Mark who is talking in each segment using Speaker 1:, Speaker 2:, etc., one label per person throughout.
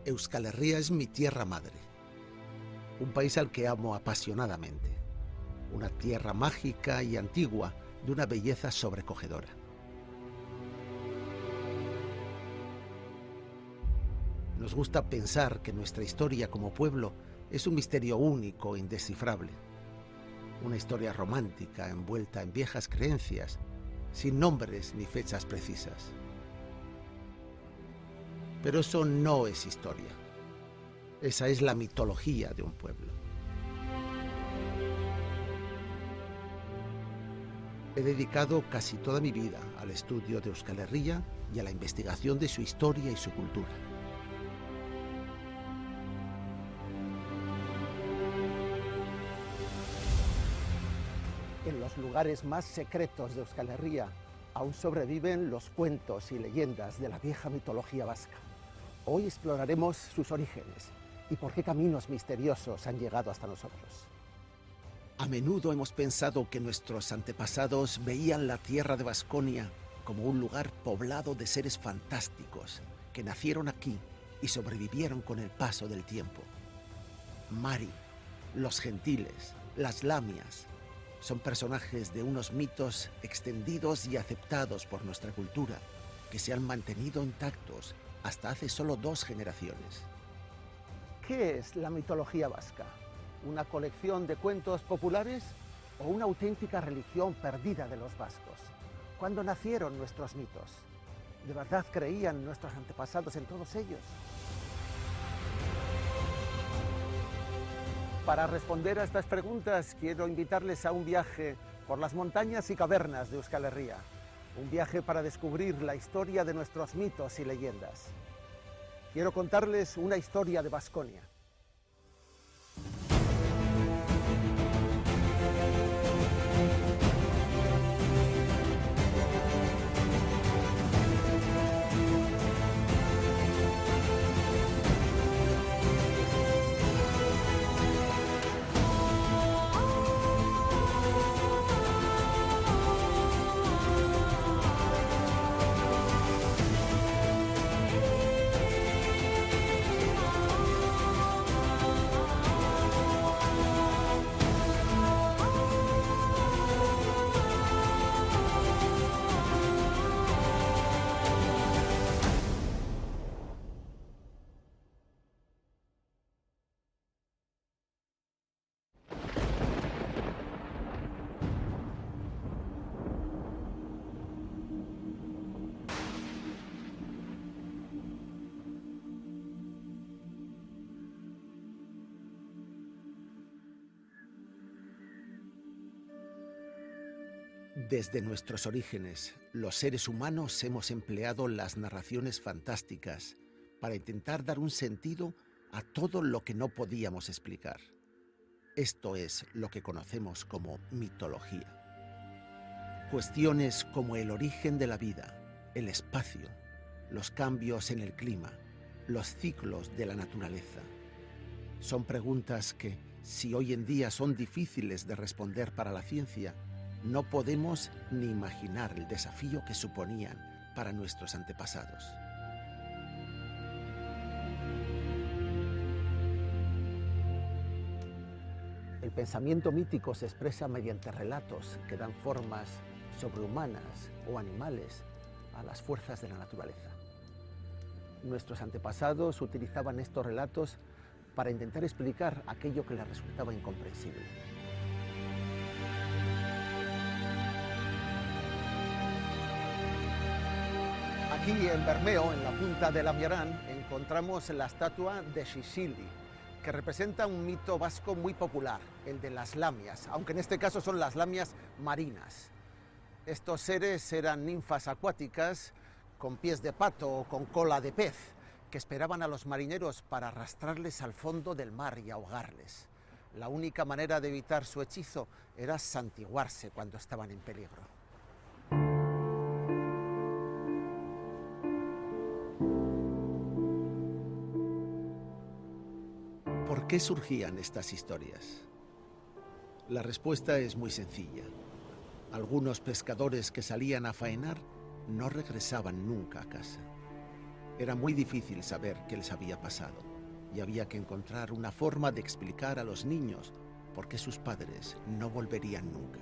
Speaker 1: Euskal Herria es mi tierra madre, un país al que amo apasionadamente, una tierra mágica y antigua de una belleza sobrecogedora. Nos gusta pensar que nuestra historia como pueblo es un misterio único e indescifrable, una historia romántica envuelta en viejas creencias, sin nombres ni fechas precisas. Pero eso no es historia. Esa es la mitología de un pueblo. He dedicado casi toda mi vida al estudio de Euskal Herria y a la investigación de su historia y su cultura. En los lugares más secretos de Euskal Herria aún sobreviven los cuentos y leyendas de la vieja mitología vasca. Hoy exploraremos sus orígenes y por qué caminos misteriosos han llegado hasta nosotros. A menudo hemos pensado que nuestros antepasados veían la tierra de Baskonia como un lugar poblado de seres fantásticos que nacieron aquí y sobrevivieron con el paso del tiempo. Mari, los gentiles, las lamias, son personajes de unos mitos extendidos y aceptados por nuestra cultura que se han mantenido intactos hasta hace solo 2 generaciones. ¿Qué es la mitología vasca? ¿Una colección de cuentos populares o una auténtica religión perdida de los vascos? ¿Cuándo nacieron nuestros mitos? ¿De verdad creían nuestros antepasados en todos ellos? Para responder a estas preguntas quiero invitarles a un viaje por las montañas y cavernas de Euskal Herria. Un viaje para descubrir la historia de nuestros mitos y leyendas. Quiero contarles una historia de Baskonia. Desde nuestros orígenes, los seres humanos hemos empleado las narraciones fantásticas para intentar dar un sentido a todo lo que no podíamos explicar. Esto es lo que conocemos como mitología. Cuestiones como el origen de la vida, el espacio, los cambios en el clima, los ciclos de la naturaleza. Son preguntas que, si hoy en día son difíciles de responder para la ciencia, no podemos ni imaginar el desafío que suponían para nuestros antepasados. El pensamiento mítico se expresa mediante relatos que dan formas sobrehumanas o animales a las fuerzas de la naturaleza. Nuestros antepasados utilizaban estos relatos para intentar explicar aquello que les resultaba incomprensible. Aquí en Bermeo, en la punta de Lamiarán, encontramos la estatua de Xixili, que representa un mito vasco muy popular, el de las lamias, aunque en este caso son las lamias marinas. Estos seres eran ninfas acuáticas con pies de pato o con cola de pez, que esperaban a los marineros para arrastrarles al fondo del mar y ahogarles. La única manera de evitar su hechizo era santiguarse cuando estaban en peligro. ¿Por qué surgían estas historias? La respuesta es muy sencilla. Algunos pescadores que salían a faenar no regresaban nunca a casa. Era muy difícil saber qué les había pasado y había que encontrar una forma de explicar a los niños por qué sus padres no volverían nunca.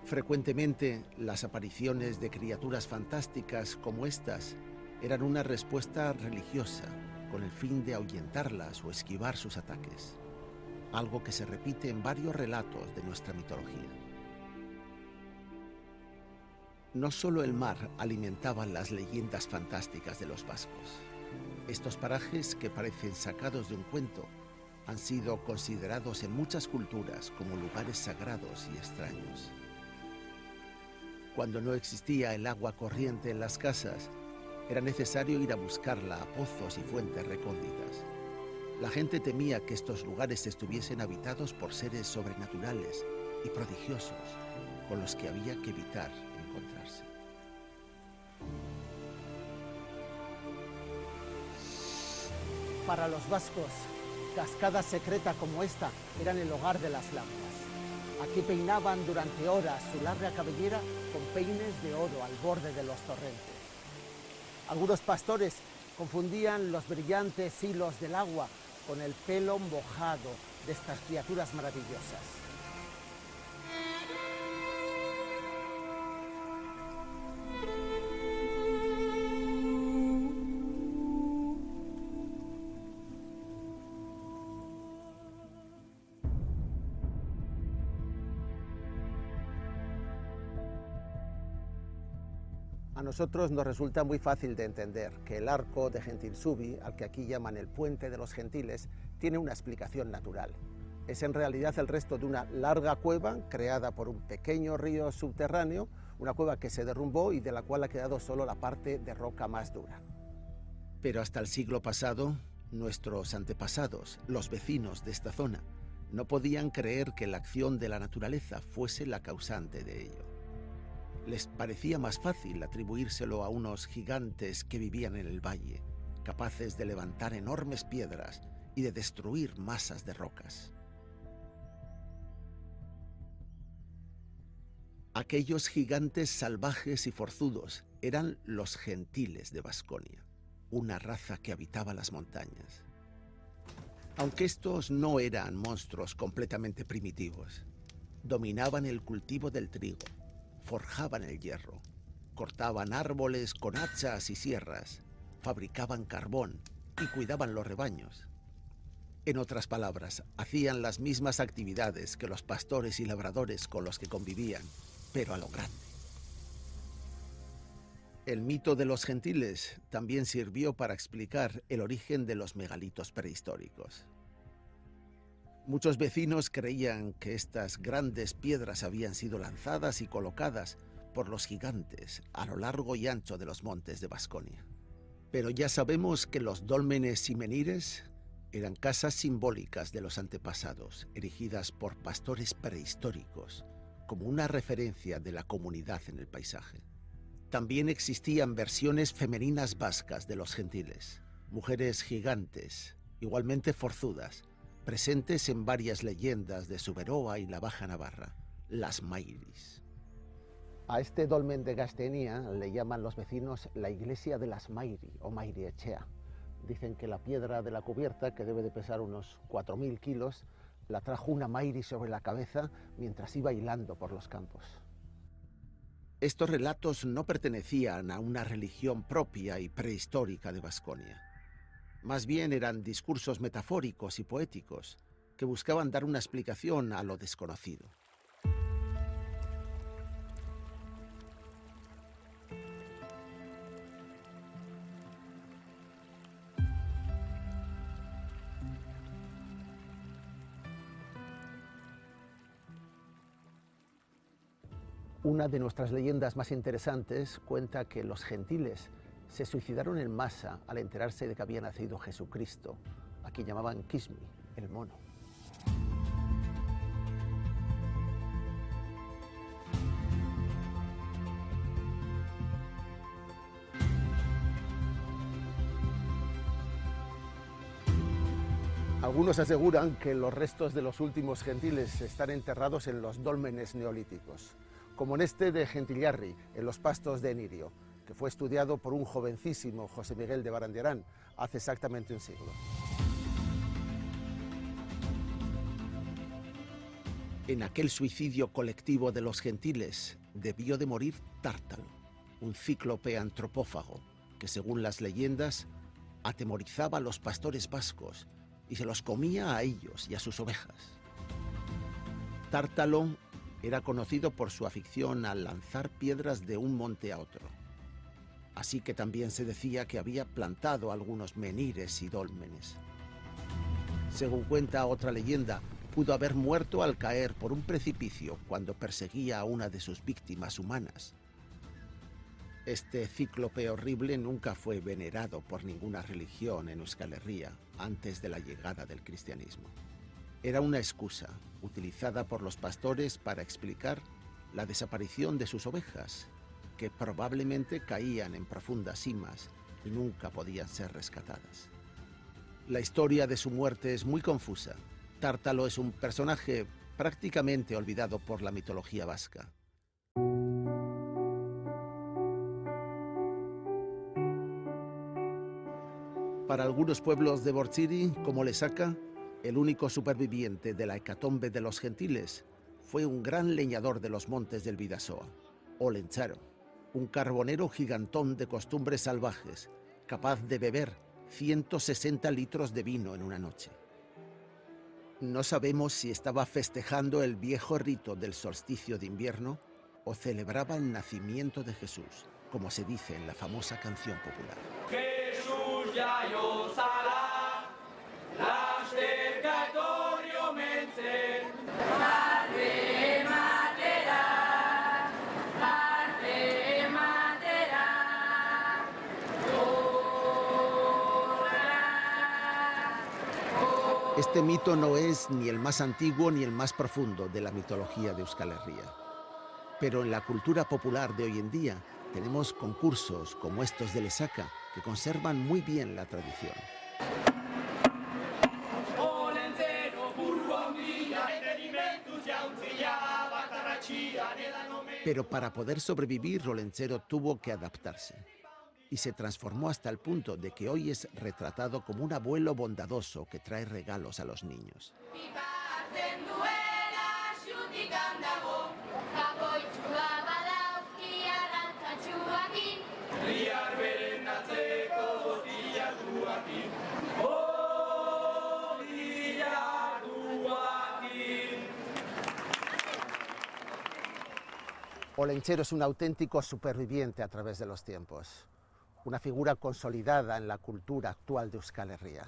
Speaker 1: Frecuentemente, las apariciones de criaturas fantásticas como estas eran una respuesta religiosa con el fin de ahuyentarlas o esquivar sus ataques, algo que se repite en varios relatos de nuestra mitología. No solo el mar alimentaba las leyendas fantásticas de los vascos. Estos parajes, que parecen sacados de un cuento, han sido considerados en muchas culturas como lugares sagrados y extraños. Cuando no existía el agua corriente en las casas, era necesario ir a buscarla a pozos y fuentes recónditas. La gente temía que estos lugares estuviesen habitados por seres sobrenaturales y prodigiosos, con los que había que evitar encontrarse.
Speaker 2: Para los vascos, cascadas secretas como esta eran el hogar de las lámparas. Aquí peinaban durante horas su larga cabellera con peines de oro al borde de los torrentes. Algunos pastores confundían los brillantes hilos del agua con el pelo mojado de estas criaturas maravillosas.
Speaker 1: A nosotros nos resulta muy fácil de entender que el arco de Gentilsubi, al que aquí llaman el Puente de los Gentiles, tiene una explicación natural. Es en realidad el resto de una larga cueva creada por un pequeño río subterráneo, una cueva que se derrumbó y de la cual ha quedado solo la parte de roca más dura. Pero hasta el siglo pasado, nuestros antepasados, los vecinos de esta zona, no podían creer que la acción de la naturaleza fuese la causante de ello. Les parecía más fácil atribuírselo a unos gigantes que vivían en el valle, capaces de levantar enormes piedras y de destruir masas de rocas. Aquellos gigantes salvajes y forzudos eran los gentiles de Vasconia, una raza que habitaba las montañas. Aunque estos no eran monstruos completamente primitivos, dominaban el cultivo del trigo, forjaban el hierro, cortaban árboles con hachas y sierras, fabricaban carbón y cuidaban los rebaños. En otras palabras, hacían las mismas actividades que los pastores y labradores con los que convivían, pero a lo grande. El mito de los gentiles también sirvió para explicar el origen de los megalitos prehistóricos. Muchos vecinos creían que estas grandes piedras habían sido lanzadas y colocadas por los gigantes a lo largo y ancho de los montes de Vasconia. Pero ya sabemos que los dólmenes y menhires eran casas simbólicas de los antepasados, erigidas por pastores prehistóricos, como una referencia de la comunidad en el paisaje. También existían versiones femeninas vascas de los gentiles, mujeres gigantes, igualmente forzudas, presentes en varias leyendas de Zuberoa y la Baja Navarra, las Mairis.
Speaker 2: A este dolmen de Gasteinia le llaman los vecinos la iglesia de las Mairi o Mairiechea. Dicen que la piedra de la cubierta, que debe de pesar unos 4.000 kilos, la trajo una Mairi sobre la cabeza mientras iba hilando por los campos.
Speaker 1: Estos relatos no pertenecían a una religión propia y prehistórica de Vasconia. Más bien eran discursos metafóricos y poéticos que buscaban dar una explicación a lo desconocido.
Speaker 2: Una de nuestras leyendas más interesantes cuenta que los gentiles se suicidaron en masa al enterarse de que había nacido Jesucristo, a quien llamaban Kismi, el mono.
Speaker 1: Algunos aseguran que los restos de los últimos gentiles están enterrados en los dólmenes neolíticos, como en este de Gentillarri, en los pastos de Enirio, que fue estudiado por un jovencísimo José Miguel de Barandiarán hace exactamente un siglo. En aquel suicidio colectivo de los gentiles debió de morir Tártalo, un cíclope antropófago que, según las leyendas, atemorizaba a los pastores vascos y se los comía a ellos y a sus ovejas. Tártalo era conocido por su afición a lanzar piedras de un monte a otro. Así que también se decía que había plantado algunos menhires y dólmenes. Según cuenta otra leyenda, pudo haber muerto al caer por un precipicio cuando perseguía a una de sus víctimas humanas. Este cíclope horrible nunca fue venerado por ninguna religión en Euskal Herria antes de la llegada del cristianismo. Era una excusa utilizada por los pastores para explicar la desaparición de sus ovejas, que probablemente caían en profundas simas y nunca podían ser rescatadas. La historia de su muerte es muy confusa. Tártalo es un personaje prácticamente olvidado por la mitología vasca. Para algunos pueblos de Bortziri, como Lesaca, el único superviviente de la hecatombe de los gentiles fue un gran leñador de los montes del Bidasoa, Olentzaro, un carbonero gigantón de costumbres salvajes, capaz de beber 160 litros de vino en una noche. No sabemos si estaba festejando el viejo rito del solsticio de invierno o celebraba el nacimiento de Jesús, como se dice en la famosa canción popular.
Speaker 3: Jesús jaio zara, lasterka etorri omen zen. Arte ematera, arte ematera.
Speaker 1: Este mito no es ni el más antiguo ni el más profundo de la mitología de Euskal Herria. Pero en la cultura popular de hoy en día tenemos concursos como estos de Lesaca que conservan muy bien la tradición. Pero para poder sobrevivir, Olentzero tuvo que adaptarse y se transformó hasta el punto de que hoy es retratado como un abuelo bondadoso que trae regalos a los niños. Olentzero es un auténtico superviviente a través de los tiempos, una figura consolidada en la cultura actual de Euskal Herria.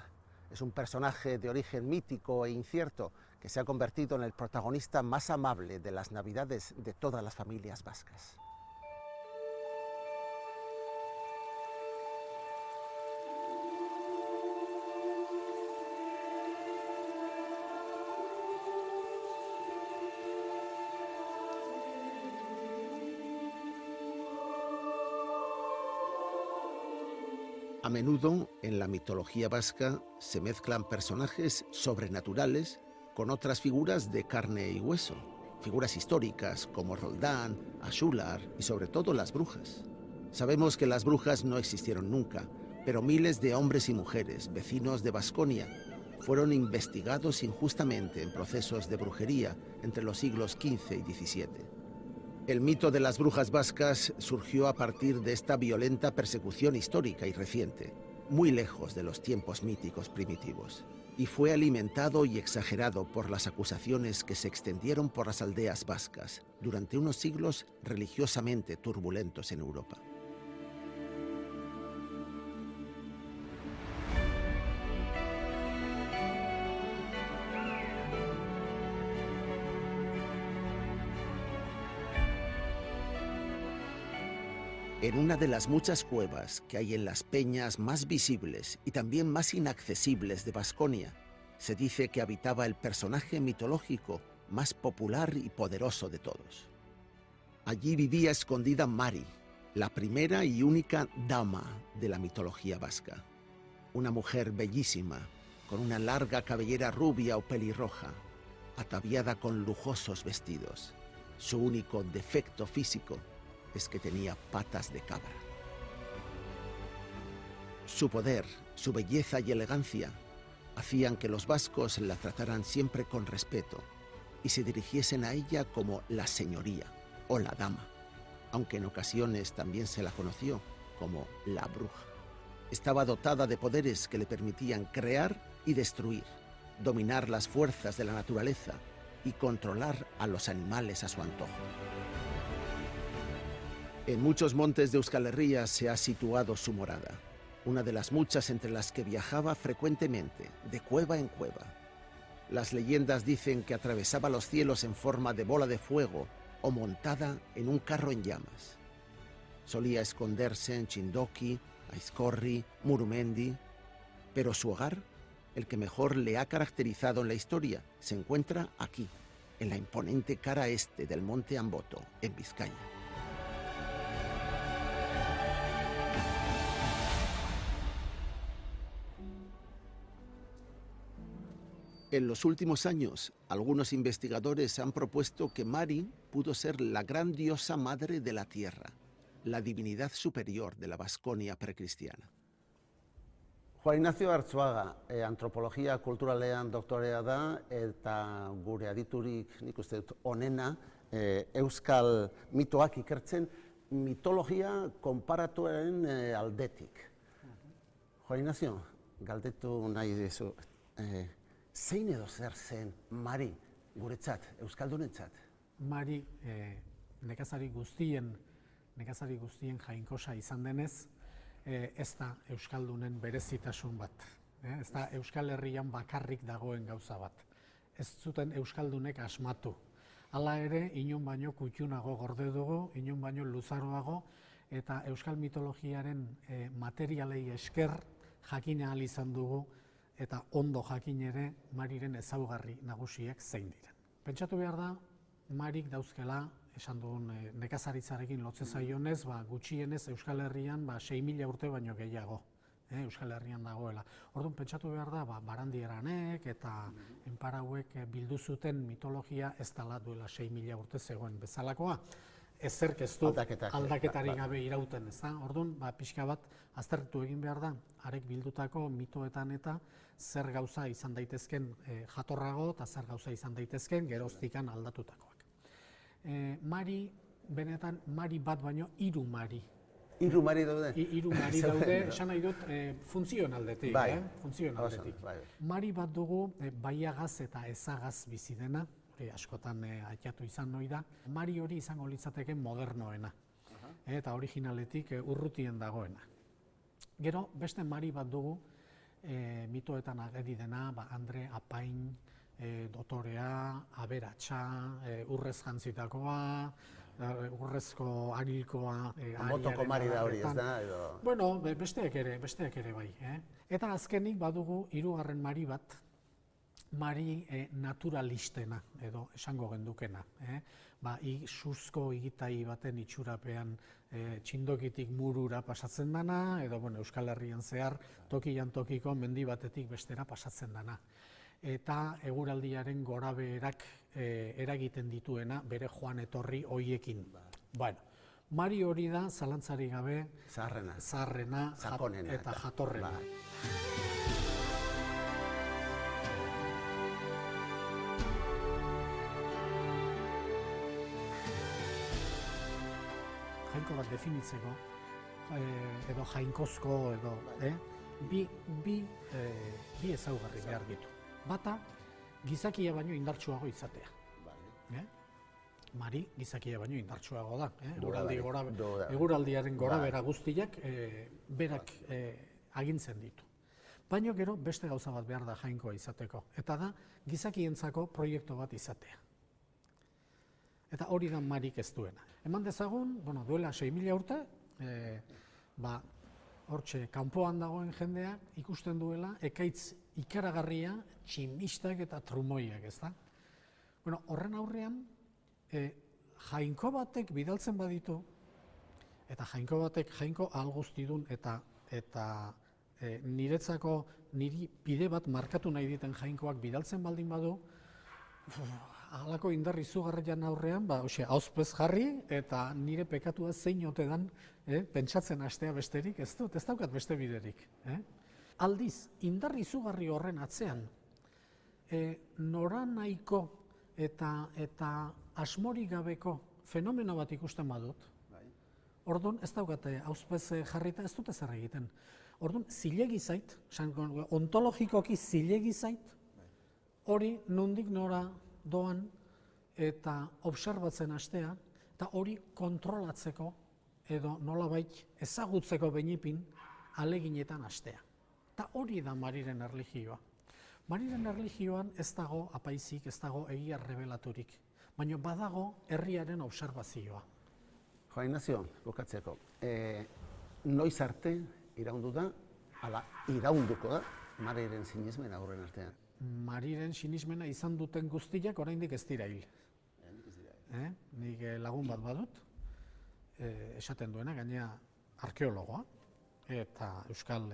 Speaker 1: Es un personaje de origen mítico e incierto que se ha convertido en el protagonista más amable de las Navidades de todas las familias vascas. A menudo, en la mitología vasca, se mezclan personajes sobrenaturales con otras figuras de carne y hueso, figuras históricas como Roldán, Axular y sobre todo las brujas. Sabemos que las brujas no existieron nunca, pero miles de hombres y mujeres, vecinos de Baskonia, fueron investigados injustamente en procesos de brujería entre los siglos XV y XVII. El mito de las brujas vascas surgió a partir de esta violenta persecución histórica y reciente, muy lejos de los tiempos míticos primitivos, y fue alimentado y exagerado por las acusaciones que se extendieron por las aldeas vascas durante unos siglos religiosamente turbulentos en Europa. En una de las muchas cuevas que hay en las peñas más visibles y también más inaccesibles de Baskonia, se dice que habitaba el personaje mitológico más popular y poderoso de todos. Allí vivía escondida Mari, la primera y única dama de la mitología vasca. Una mujer bellísima, con una larga cabellera rubia o pelirroja, ataviada con lujosos vestidos. Su único defecto físico es que tenía patas de cabra. Su poder, su belleza y elegancia hacían que los vascos la trataran siempre con respeto y se dirigiesen a ella como la señoría o la dama, aunque en ocasiones también se la conoció como la bruja. Estaba dotada de poderes que le permitían crear y destruir, dominar las fuerzas de la naturaleza y controlar a los animales a su antojo. En muchos montes de Euskal Herria se ha situado su morada, una de las muchas entre las que viajaba frecuentemente, de cueva en cueva. Las leyendas dicen que atravesaba los cielos en forma de bola de fuego o montada en un carro en llamas. Solía esconderse en Chindoki, Aizkorri, Murumendi, pero su hogar, el que mejor le ha caracterizado en la historia, se encuentra aquí, en la imponente cara este del monte Amboto, en Vizcaya. En los últimos años, algunos investigadores han propuesto que Mari pudo ser la gran diosa madre de la tierra, la divinidad superior de la Baskonia precristiana.
Speaker 2: Juan Ignacio Arzuaga, antropologia kulturalean doktorea da, eta gure aditurik nik uste dut onena, euskal mitoak ikertzen, mitologia konparatuaren aldetik. Juan Ignacio, galdetu nahi dizu, zein edo zer zen Mari guretzat, euskaldunentzat?
Speaker 4: Mari nekazari guztien jainkosa izan denez, ez da euskaldunen berezitasun bat. Ez da Euskal Herrian bakarrik dagoen gauza bat. Ez zuten euskaldunek asmatu. Hala ere, inon baino kutxunago gorde dugu, inon baino luzaroago, eta euskal mitologiaren materialei esker jakin ahal izan dugu, eta ondo jakin ere Mariren ezaugarri nagusiak zein diren. Pentsatu behar da, Marik dauzkela, esan dugun nekazaritzarekin lotze zaionez, gutxienez Euskal Herrian 6.000 urte baino gehiago Euskal Herrian dagoela. Orduan, pentsatu behar da, Barandiaranek eta enparauek bildu zuten mitologia ez dela duela 6.000 urte zegoen bezalakoa. Ezerk ez du aldaketarik gabe irauten, ez da? Orduan, pixka bat aztertu egin behar da, harek bildutako mitoetan eta zer gauza izan daitezken jatorrago eta zer gauza izan daitezken geroztikan aldatutakoak. Mari, benetan, Mari bat baino, 3 Mari.
Speaker 2: 3 Mari daude?
Speaker 4: 3 Mari daude, esan nahi dut, funtzioen aldetik. Mari bat dugu, baiagaz eta ezagaz bizi dena, askotan aitzatu izan noi da. Mari hori izango litzateke modernoena, eta originaletik urrutien dagoena. Gero, beste Mari bat dugu, mitoetan ageri dena, Andre Apain, dotorea, aberatsa, urrez jantzitakoa, urrezko arilkoa...
Speaker 2: Motoko Mari da hori, ez da?
Speaker 4: Bueno, besteak ere bai. Eta azkenik badugu 3. Mari bat, Mari naturalistena, edo esango gendukena. Suzko egitai baten itxurapean txindokitik murura pasatzen dana, edo Euskal Herrian zehar tokian tokiko mendi batetik bestera pasatzen dana. Eta eguraldiaren gorabeherak eragiten dituena bere joan etorri hoiekin. Mari hori da, zalantzarik gabe, zaharrena eta jatorrena. Jainko bat definitzeko, edo jainkozko, edo bi ezaugarri behar ditu. Bata, gizakia baino indartsuago izatea. Mari, gizakia baino indartsuago da. Eguraldiaren gorabehera guztiak berak agintzen ditu. Baina gero beste gauza bat behar da jainkoa izateko. Eta da, gizakientzako proiektu bat izatea. Eta hori da Marik ez duena. Eman dezagun, duela 6.000 urte, hortxe, kanpoan dagoen jendea ikusten duela ekaitz ikaragarria, tximistak eta trumoiak, ez da? Horren aurrean, jainko batek bidaltzen baditu, eta jainko batek jainko ahal-guztidun eta niri bide bat markatu nahi diten jainkoak bidaltzen baldin badu, halako indar izugarrian aurrean, hauzpez jarri, eta nire pekatua zein ote dan, pentsatzen hastea besterik, ez daukat beste biderik. Aldiz, indar izugarri horren atzean, noranahiko eta asmorik gabeko fenomeno bat ikusten badut, orduan ez daukate hauzpez jarrita ez dute zer egiten. Orduan, zilegi zait, ontologikoki zilegi zait, hori nondik nora doan eta obserbatzen hastea, eta hori kontrolatzeko edo nolabait ezagutzeko behinipin ahaleginetan hastea. Eta hori da Mariren erlijioa. Mariren erlijioan ez dago apaizik, ez dago egia revelaturik, baina badago herriaren obserbazioa.
Speaker 1: Juan Ignacio, bukatzeko, noiz arte iraundu da, ala iraunduko da, Mariren sinismena aurren artean?
Speaker 4: Mariren sinismena izan duten guztiak oraindik ez dira hil. Nik lagun bat badut, esaten duena, gainea arkeologoa, eta euskal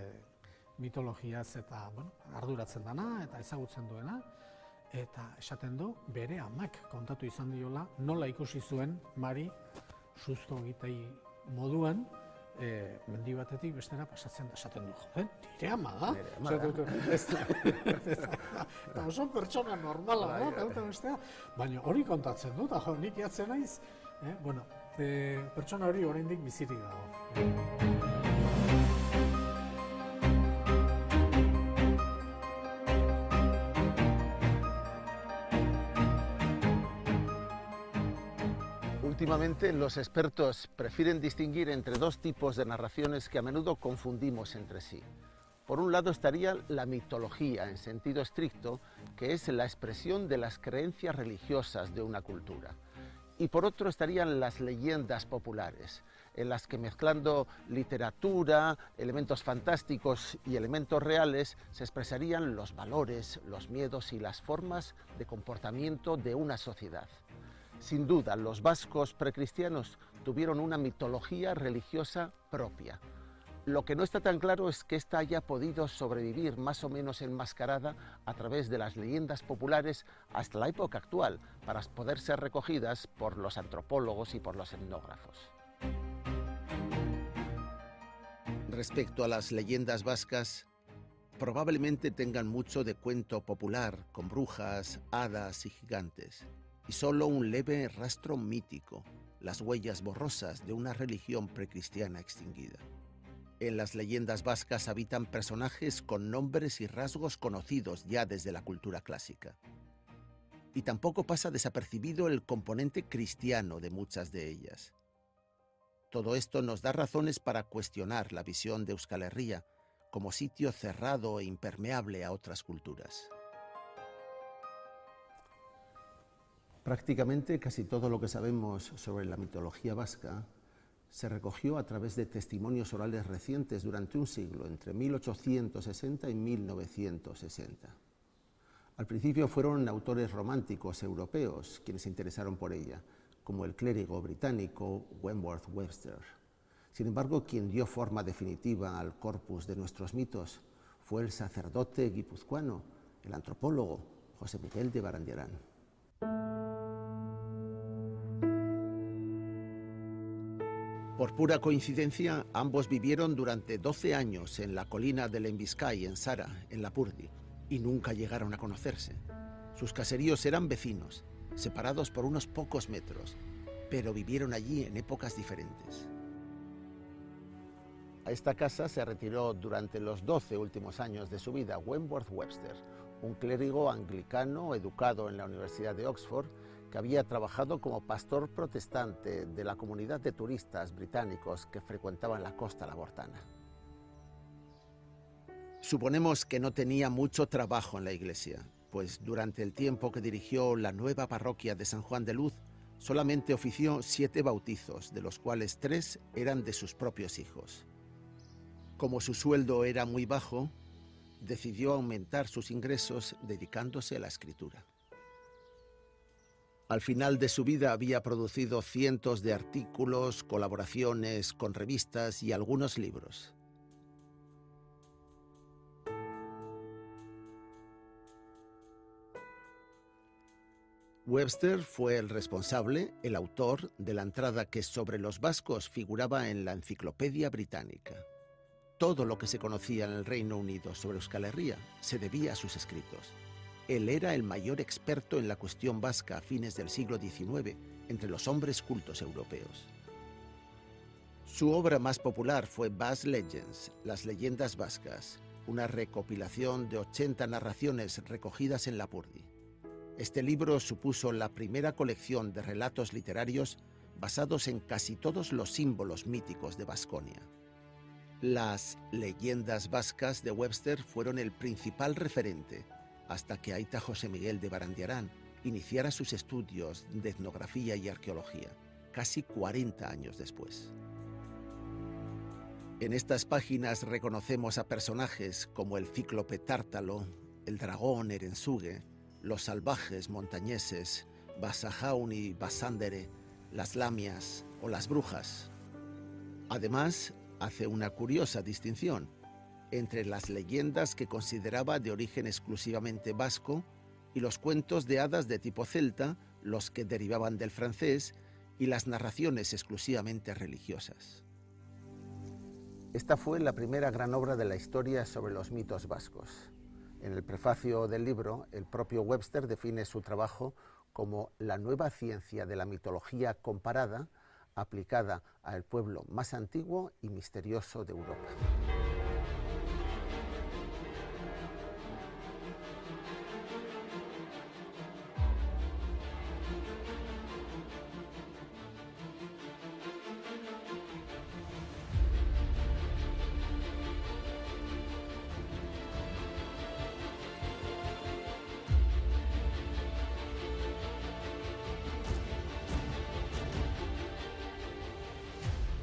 Speaker 4: mitologiaz eta arduratzen dana, eta ezagutzen duena, eta esaten du, bere amak kontatu izan diola, nola ikusi zuen Mari suzto egitei moduan, mendi batetik bestera pasatzen da, esaten du, nire ama da. Eta oso pertsona normala da, eta bestea, baina hori kontatzen du, eta nik jatzen naiz, pertsona hori oraindik bizirik dago.
Speaker 1: Últimamente los expertos prefieren distinguir entre dos tipos de narraciones que a menudo confundimos entre sí. Por un lado estaría la mitología en sentido estricto, que es la expresión de las creencias religiosas de una cultura. Y por otro estarían las leyendas populares, en las que mezclando literatura, elementos fantásticos y elementos reales se expresarían los valores, los miedos y las formas de comportamiento de una sociedad. Sin duda, los vascos precristianos tuvieron una mitología religiosa propia. Lo que no está tan claro es que ésta haya podido sobrevivir más o menos enmascarada a través de las leyendas populares hasta la época actual, para poder ser recogidas por los antropólogos y por los etnógrafos. Respecto a las leyendas vascas, probablemente tengan mucho de cuento popular, con brujas, hadas y gigantes, y solo un leve rastro mítico, las huellas borrosas de una religión precristiana extinguida. En las leyendas vascas habitan personajes con nombres y rasgos conocidos ya desde la cultura clásica. Y tampoco pasa desapercibido el componente cristiano de muchas de ellas. Todo esto nos da razones para cuestionar la visión de Euskal Herria como sitio cerrado e impermeable a otras culturas. Prácticamente casi todo lo que sabemos sobre la mitología vasca se recogió a través de testimonios orales recientes durante un siglo, entre 1860 y 1960. Al principio fueron autores románticos europeos quienes se interesaron por ella, como el clérigo británico Wentworth Webster. Sin embargo, quien dio forma definitiva al corpus de nuestros mitos fue el sacerdote guipuzcoano, el antropólogo José Miguel de Barandiarán. Por pura coincidencia, ambos vivieron durante 12 años en la colina del Enviscay, en Sara, en Lapurdi, y nunca llegaron a conocerse. Sus caseríos eran vecinos, separados por unos pocos metros, pero vivieron allí en épocas diferentes. A esta casa se retiró durante los 12 últimos años de su vida Wentworth Webster, un clérigo anglicano educado en la Universidad de Oxford, que había trabajado como pastor protestante de la comunidad de turistas británicos que frecuentaban la costa labortana. Suponemos que no tenía mucho trabajo en la iglesia, pues durante el tiempo que dirigió la nueva parroquia de San Juan de Luz, solamente ofició 7 bautizos, de los cuales 3 eran de sus propios hijos. Como su sueldo era muy bajo, decidió aumentar sus ingresos dedicándose a la escritura. Al final de su vida había producido cientos de artículos, colaboraciones con revistas y algunos libros. Webster fue el responsable, el autor, de la entrada que sobre los vascos figuraba en la Enciclopedia Británica. Todo lo que se conocía en el Reino Unido sobre Euskal Herria se debía a sus escritos. Él era el mayor experto en la cuestión vasca a fines del siglo XIX entre los hombres cultos europeos. Su obra más popular fue Basque Legends, las leyendas vascas, una recopilación de 80 narraciones recogidas en Lapurdi. Este libro supuso la primera colección de relatos literarios basados en casi todos los símbolos míticos de Baskonia. Las leyendas vascas de Webster fueron el principal referente hasta que Aita José Miguel de Barandiarán iniciara sus estudios de etnografía y arqueología, casi 40 años después. En estas páginas reconocemos a personajes como el cíclope Tártalo, el dragón Erensuge, los salvajes montañeses, Basajaun y Basandere, las lamias o las brujas. Además, hace una curiosa distinción entre las leyendas que consideraba de origen exclusivamente vasco y los cuentos de hadas de tipo celta, los que derivaban del francés, y las narraciones exclusivamente religiosas.
Speaker 2: Esta fue la primera gran obra de la historia sobre los mitos vascos. En el prefacio del libro, el propio Webster define su trabajo como la nueva ciencia de la mitología comparada aplicada al pueblo más antiguo y misterioso de Europa.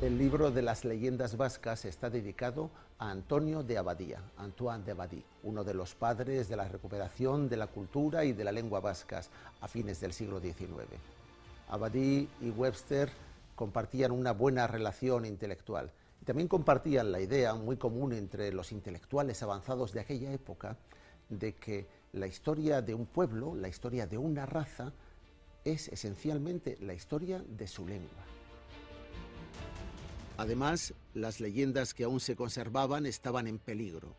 Speaker 2: El libro de las leyendas vascas está dedicado a Antonio de Abadía, Antoine de Abadie, uno de los padres de la recuperación de la cultura y de la lengua vascas a fines del siglo XIX. Abadie y Webster compartían una buena relación intelectual. También compartían la idea muy común entre los intelectuales avanzados de aquella época de que la historia de un pueblo, la historia de una raza, es esencialmente la historia de su lengua.
Speaker 1: Además, las leyendas que aún se conservaban estaban en peligro.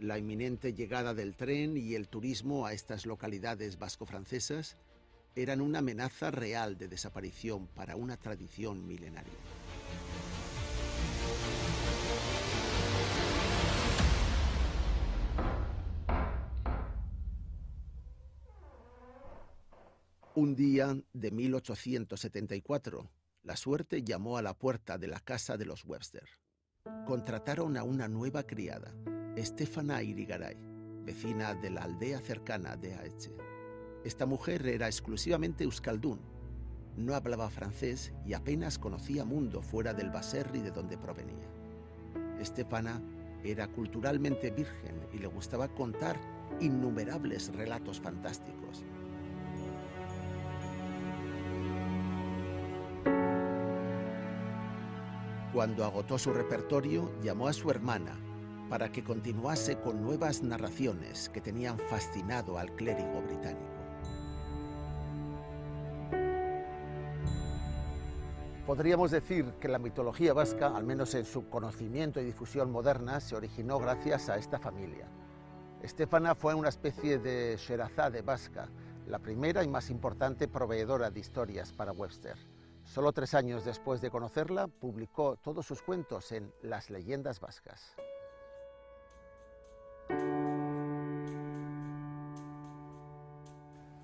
Speaker 1: La inminente llegada del tren y el turismo a estas localidades vasco-francesas eran una amenaza real de desaparición para una tradición milenaria. Un día de 1874, la suerte llamó a la puerta de la casa de los Webster. Contrataron a una nueva criada, Estefana Irigaray, vecina de la aldea cercana de Aeche. Esta mujer era exclusivamente euskaldún, no hablaba francés y apenas conocía mundo fuera del baserri de donde provenía. Estefana era culturalmente virgen y le gustaba contar innumerables relatos fantásticos. Cuando agotó su repertorio, llamó a su hermana para que continuase con nuevas narraciones que tenían fascinado al clérigo británico.
Speaker 2: Podríamos decir que la mitología vasca, al menos en su conocimiento y difusión moderna, se originó gracias a esta familia. Estefana fue una especie de Sherazade vasca, la primera y más importante proveedora de historias para Webster. Solo 3 años después de conocerla, publicó todos sus cuentos en Las leyendas vascas.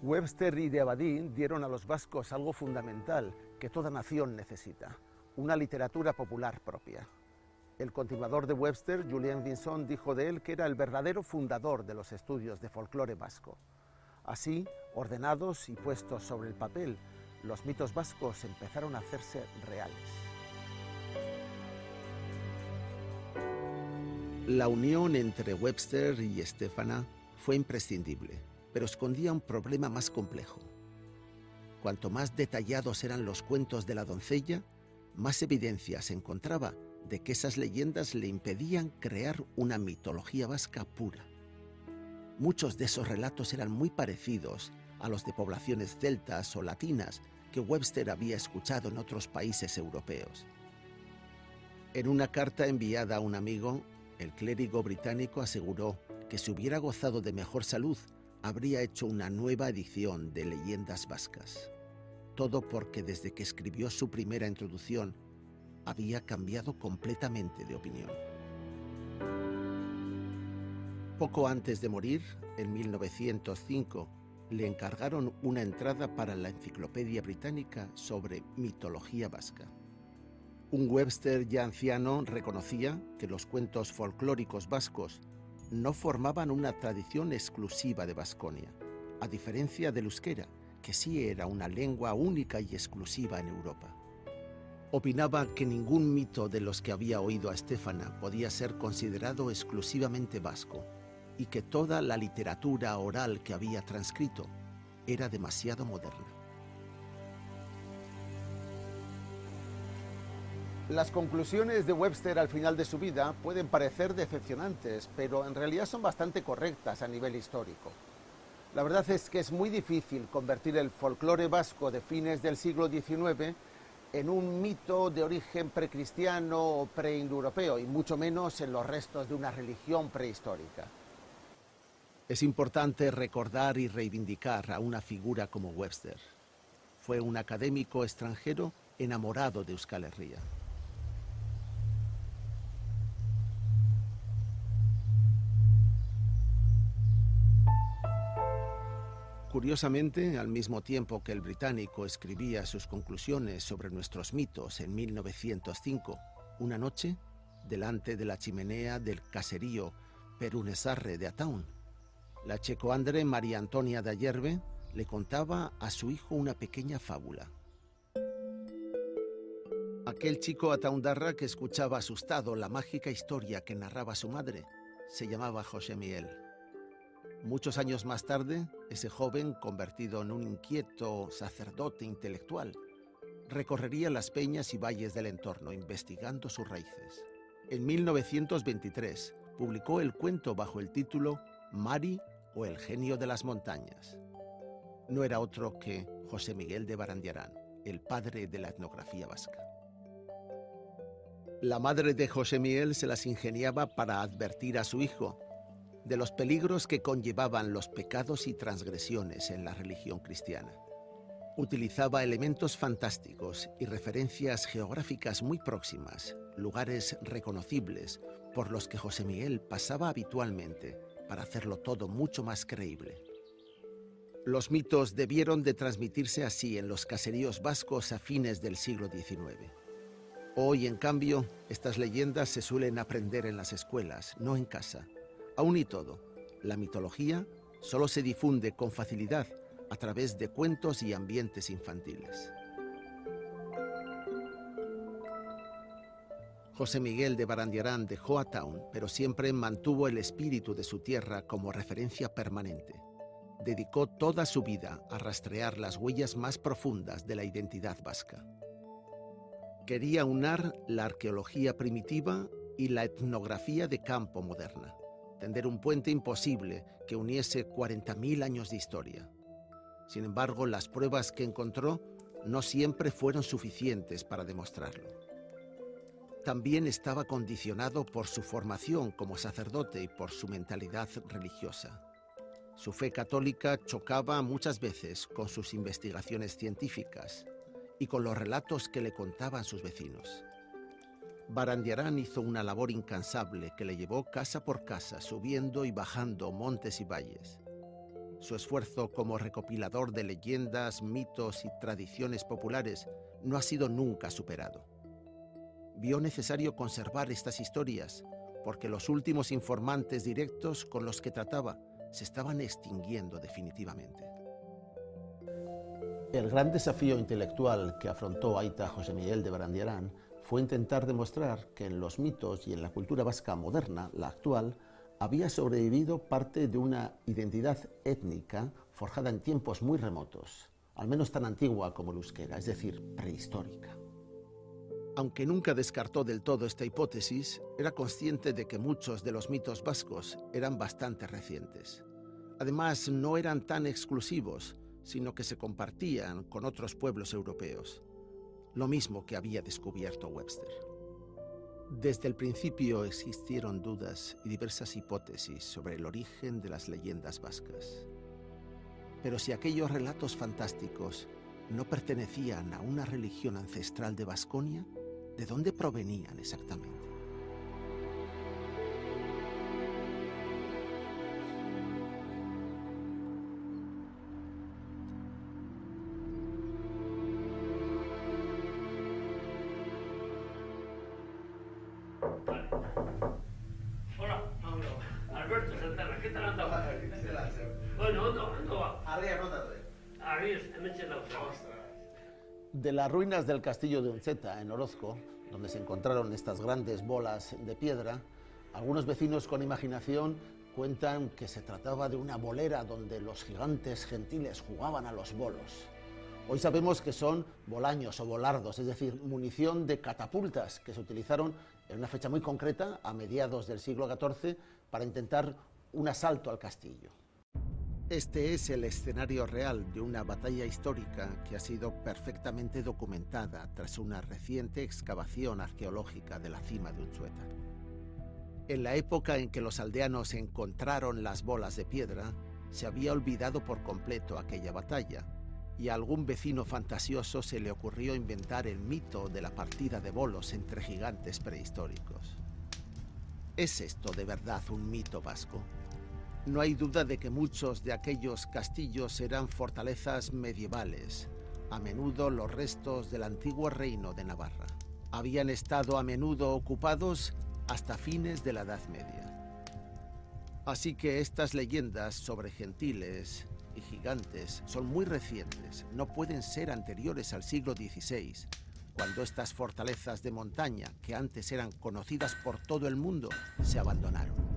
Speaker 2: Webster y de Abadie dieron a los vascos algo fundamental que toda nación necesita, una literatura popular propia. El continuador de Webster, Julien Vinson, dijo de él que era el verdadero fundador de los estudios de folclore vasco. Así, ordenados y puestos sobre el papel, los mitos vascos empezaron a hacerse reales.
Speaker 1: La unión entre Webster y Estefana fue imprescindible, pero escondía un problema más complejo. Cuanto más detallados eran los cuentos de la doncella, más evidencia se encontraba de que esas leyendas le impedían crear una mitología vasca pura. Muchos de esos relatos eran muy parecidos a los de poblaciones celtas o latinas que Webster había escuchado en otros países europeos. En una carta enviada a un amigo, el clérigo británico aseguró que si hubiera gozado de mejor salud, habría hecho una nueva edición de Leyendas Vascas. Todo porque desde que escribió su primera introducción, había cambiado completamente de opinión. Poco antes de morir, en 1905, le encargaron una entrada para la Enciclopedia Británica sobre mitología vasca. Un Webster ya anciano reconocía que los cuentos folclóricos vascos no formaban una tradición exclusiva de Vasconia, a diferencia del euskera, que sí era una lengua única y exclusiva en Europa. Opinaba que ningún mito de los que había oído a Estéfana podía ser considerado exclusivamente vasco y que toda la literatura oral que había transcrito era demasiado moderna.
Speaker 2: Las conclusiones de Webster al final de su vida pueden parecer decepcionantes, pero en realidad son bastante correctas a nivel histórico. La verdad es que es muy difícil convertir el folclore vasco de fines del siglo XIX en un mito de origen precristiano o preindoeuropeo, y mucho menos en los restos de una religión prehistórica.
Speaker 1: Es importante recordar y reivindicar a una figura como Webster. Fue un académico extranjero enamorado de Euskal Herria. Curiosamente, al mismo tiempo que el británico escribía sus conclusiones sobre nuestros mitos en 1905, una noche, delante de la chimenea del caserío Perunesarre de Ataun, la checoandre María Antonia de Ayerbe le contaba a su hijo una pequeña fábula. Aquel chico ataundarra que escuchaba asustado la mágica historia que narraba su madre se llamaba José Miguel. Muchos años más tarde, ese joven, convertido en un inquieto sacerdote intelectual, recorrería las peñas y valles del entorno investigando sus raíces. En 1923 publicó el cuento bajo el título Mari o el genio de las montañas. No era otro que José Miguel de Barandiarán, el padre de la etnografía vasca. La madre de José Miguel se las ingeniaba para advertir a su hijo de los peligros que conllevaban los pecados y transgresiones en la religión cristiana. Utilizaba elementos fantásticos y referencias geográficas muy próximas, lugares reconocibles por los que José Miguel pasaba habitualmente para hacerlo todo mucho más creíble. Los mitos debieron de transmitirse así en los caseríos vascos a fines del siglo XIX. Hoy, en cambio, estas leyendas se suelen aprender en las escuelas, no en casa. Aún y todo, la mitología solo se difunde con facilidad a través de cuentos y ambientes infantiles. José Miguel de Barandiarán dejó Ataun, pero siempre mantuvo el espíritu de su tierra como referencia permanente. Dedicó toda su vida a rastrear las huellas más profundas de la identidad vasca. Quería unar la arqueología primitiva y la etnografía de campo moderna, tender un puente imposible que uniese 40.000 años de historia. Sin embargo, las pruebas que encontró no siempre fueron suficientes para demostrarlo. También estaba condicionado por su formación como sacerdote y por su mentalidad religiosa. Su fe católica chocaba muchas veces con sus investigaciones científicas y con los relatos que le contaban sus vecinos. Barandiarán hizo una labor incansable que le llevó casa por casa, subiendo y bajando montes y valles. Su esfuerzo como recopilador de leyendas, mitos y tradiciones populares no ha sido nunca superado. Vio necesario conservar estas historias porque los últimos informantes directos con los que trataba se estaban extinguiendo definitivamente.
Speaker 5: El gran desafío intelectual que afrontó Aita José Miguel de Barandiarán fue intentar demostrar que en los mitos y en la cultura vasca moderna, la actual, había sobrevivido parte de una identidad étnica forjada en tiempos muy remotos, al menos tan antigua como el euskera, es decir, prehistórica.
Speaker 1: Aunque nunca descartó del todo esta hipótesis, era consciente de que muchos de los mitos vascos eran bastante recientes. Además, no eran tan exclusivos,
Speaker 5: sino que se compartían con otros pueblos europeos, lo mismo que había descubierto Webster. Desde el principio existieron dudas y diversas hipótesis sobre el origen de las leyendas vascas. Pero si aquellos relatos fantásticos no pertenecían a una religión ancestral de Baskonia, ¿de dónde provenían exactamente?
Speaker 6: Hola, Alberto Santana, ¿qué tal andamos? Bueno, ondo va. Hementxe daude.
Speaker 5: De las ruinas del castillo de Unzeta, en Orozco, donde se encontraron estas grandes bolas de piedra, algunos vecinos con imaginación cuentan que se trataba de una bolera donde los gigantes gentiles jugaban a los bolos. Hoy sabemos que son bolaños o bolardos, es decir, munición de catapultas que se utilizaron en una fecha muy concreta, a mediados del siglo XIV, para intentar un asalto al castillo. Este es el escenario real de una batalla histórica que ha sido perfectamente documentada tras una reciente excavación arqueológica de la cima de Unzueta. En la época en que los aldeanos encontraron las bolas de piedra, se había olvidado por completo aquella batalla, y a algún vecino fantasioso se le ocurrió inventar el mito de la partida de bolos entre gigantes prehistóricos. ¿Es esto de verdad un mito vasco? No hay duda de que muchos de aquellos castillos eran fortalezas medievales, a menudo los restos del antiguo reino de Navarra. Habían estado a menudo ocupados hasta fines de la Edad Media. Así que estas leyendas sobre gentiles y gigantes son muy recientes, no pueden ser anteriores al siglo XVI, cuando estas fortalezas de montaña, que antes eran conocidas por todo el mundo, se abandonaron.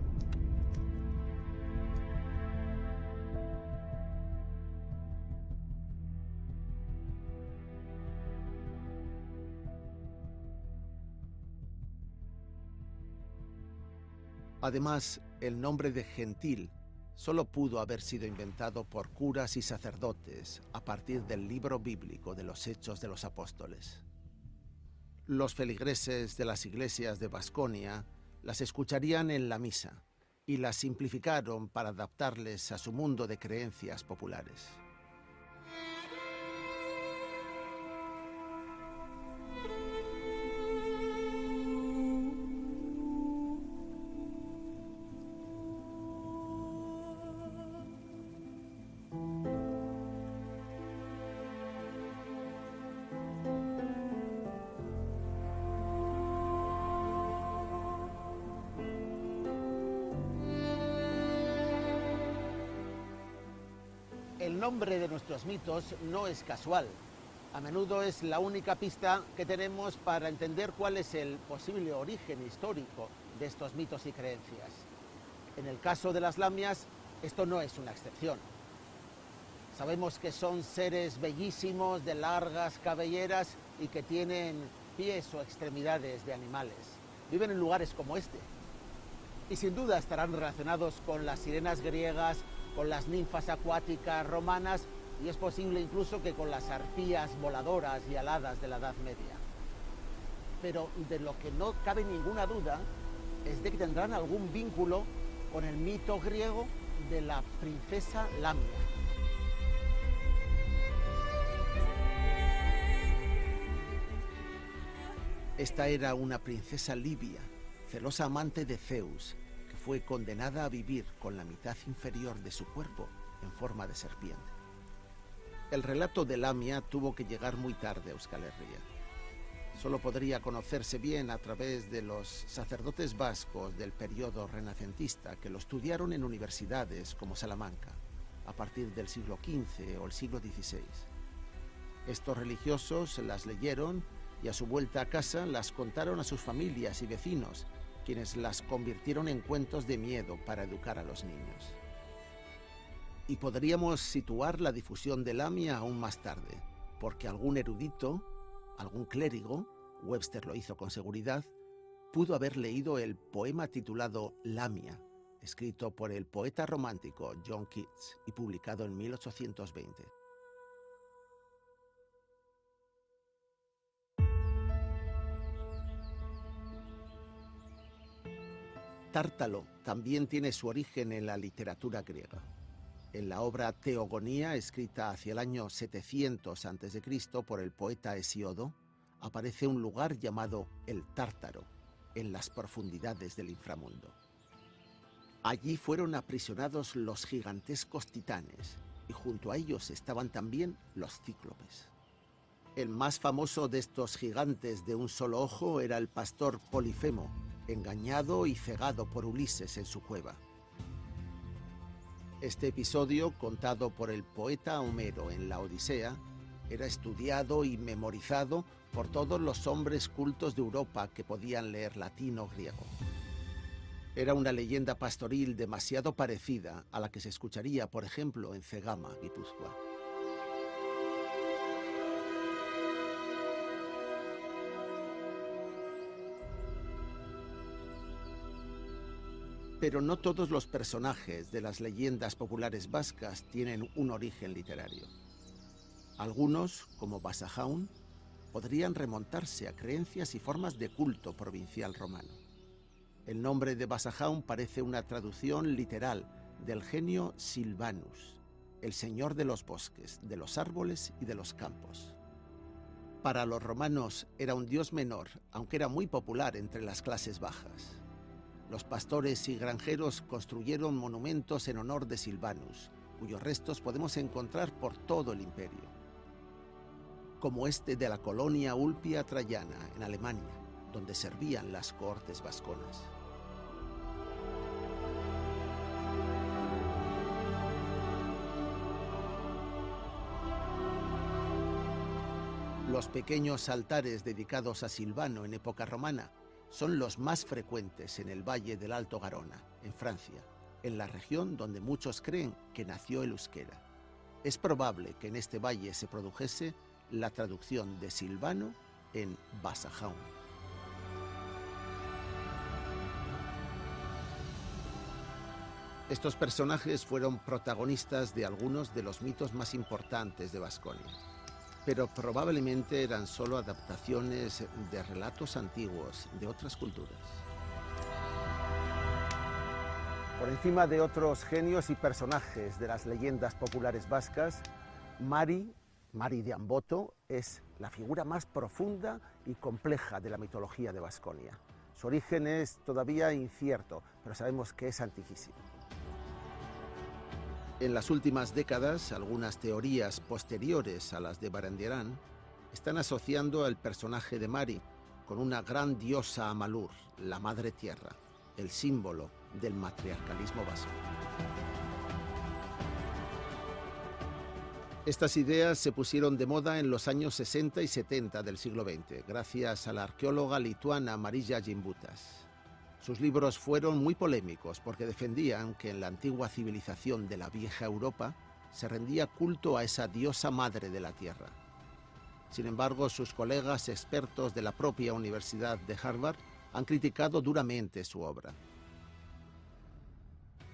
Speaker 5: Además, el nombre de gentil solo pudo haber sido inventado por curas y sacerdotes a partir del libro bíblico de los Hechos de los Apóstoles. Los feligreses de las iglesias de Baskonia las escucharían en la misa y las simplificaron para adaptarles a su mundo de creencias populares.
Speaker 1: El nombre de nuestros mitos no es casual. A menudo es la única pista que tenemos para entender cuál es el posible origen histórico de estos mitos y creencias. En el caso de las lamias, esto no es una excepción. Sabemos que son seres bellísimos, de largas cabelleras y que tienen pies o extremidades de animales. Viven en lugares como este. Y sin duda estarán relacionados con las sirenas griegas, con las ninfas acuáticas romanas y es posible incluso que con las arpías voladoras y aladas de la Edad Media. Pero de lo que no cabe ninguna duda es de que tendrán algún vínculo con el mito griego de la princesa Lamia.
Speaker 5: Esta era una princesa libia, celosa amante de Zeus, que fue condenada a vivir con la mitad inferior de su cuerpo en forma de serpiente. El relato de Lamia tuvo que llegar muy tarde a Euskal Herria. Solo podría conocerse bien a través de los sacerdotes vascos del periodo renacentista que lo estudiaron en universidades como Salamanca, a partir del siglo XV o el siglo XVI. Estos religiosos las leyeron y a su vuelta a casa las contaron a sus familias y vecinos, quienes las convirtieron en cuentos de miedo para educar a los niños. Y podríamos situar la difusión de Lamia aún más tarde, porque algún erudito, algún clérigo, Webster lo hizo con seguridad, pudo haber leído el poema titulado Lamia, escrito por el poeta romántico John Keats y publicado en 1820.
Speaker 1: Tártalo también tiene su origen en la literatura griega. En la obra Teogonía, escrita hacia el año 700 a.C. por el poeta Hesíodo, aparece un lugar llamado el Tártaro, en las profundidades del inframundo. Allí fueron aprisionados los gigantescos titanes, y junto a ellos estaban también los cíclopes. El más famoso de estos gigantes de un solo ojo era el pastor Polifemo, engañado y cegado por Ulises en su cueva. Este episodio, contado por el poeta Homero en la Odisea, era estudiado y memorizado por todos los hombres cultos de Europa que podían leer latín o griego. Era una leyenda pastoril demasiado parecida a la que se escucharía, por ejemplo, en Cegama, Guipúzcoa. Pero no todos los personajes de las leyendas populares vascas tienen un origen literario. Algunos, como Basajaun, podrían remontarse a creencias y formas de culto provincial romano. El nombre de Basajaun parece una traducción literal del genio Silvanus, el señor de los bosques, de los árboles y de los campos. Para los romanos era un dios menor, aunque era muy popular entre las clases bajas. Los pastores y granjeros construyeron monumentos en honor de Silvanus, cuyos restos podemos encontrar por todo el imperio, como este de la colonia Ulpia Traiana, en Alemania, donde servían las cohortes vasconas. Los pequeños altares dedicados a Silvano en época romana son los más frecuentes en el valle del Alto Garona, en Francia, en la región donde muchos creen que nació el euskera. Es probable que en este valle se produjese la traducción de Silvano en Basajaun. Estos personajes fueron protagonistas de algunos de los mitos más importantes de Vasconia, pero probablemente eran solo adaptaciones de relatos antiguos de otras culturas.
Speaker 2: Por encima de otros genios y personajes de las leyendas populares vascas, Mari de Amboto es la figura más profunda y compleja de la mitología de Vasconia. Su origen es todavía incierto, pero sabemos que es antiquísimo.
Speaker 1: En las últimas décadas, algunas teorías posteriores a las de Barandiarán están asociando al personaje de Mari con una gran diosa Amalur, la Madre Tierra, el símbolo del matriarcalismo vasco. Estas ideas se pusieron de moda en los años 60 y 70 del siglo XX, gracias a la arqueóloga lituana Marija Gimbutas. Sus libros fueron muy polémicos porque defendían que en la antigua civilización de la vieja Europa se rendía culto a esa diosa madre de la tierra. Sin embargo, sus colegas expertos de la propia Universidad de Harvard han criticado duramente su obra.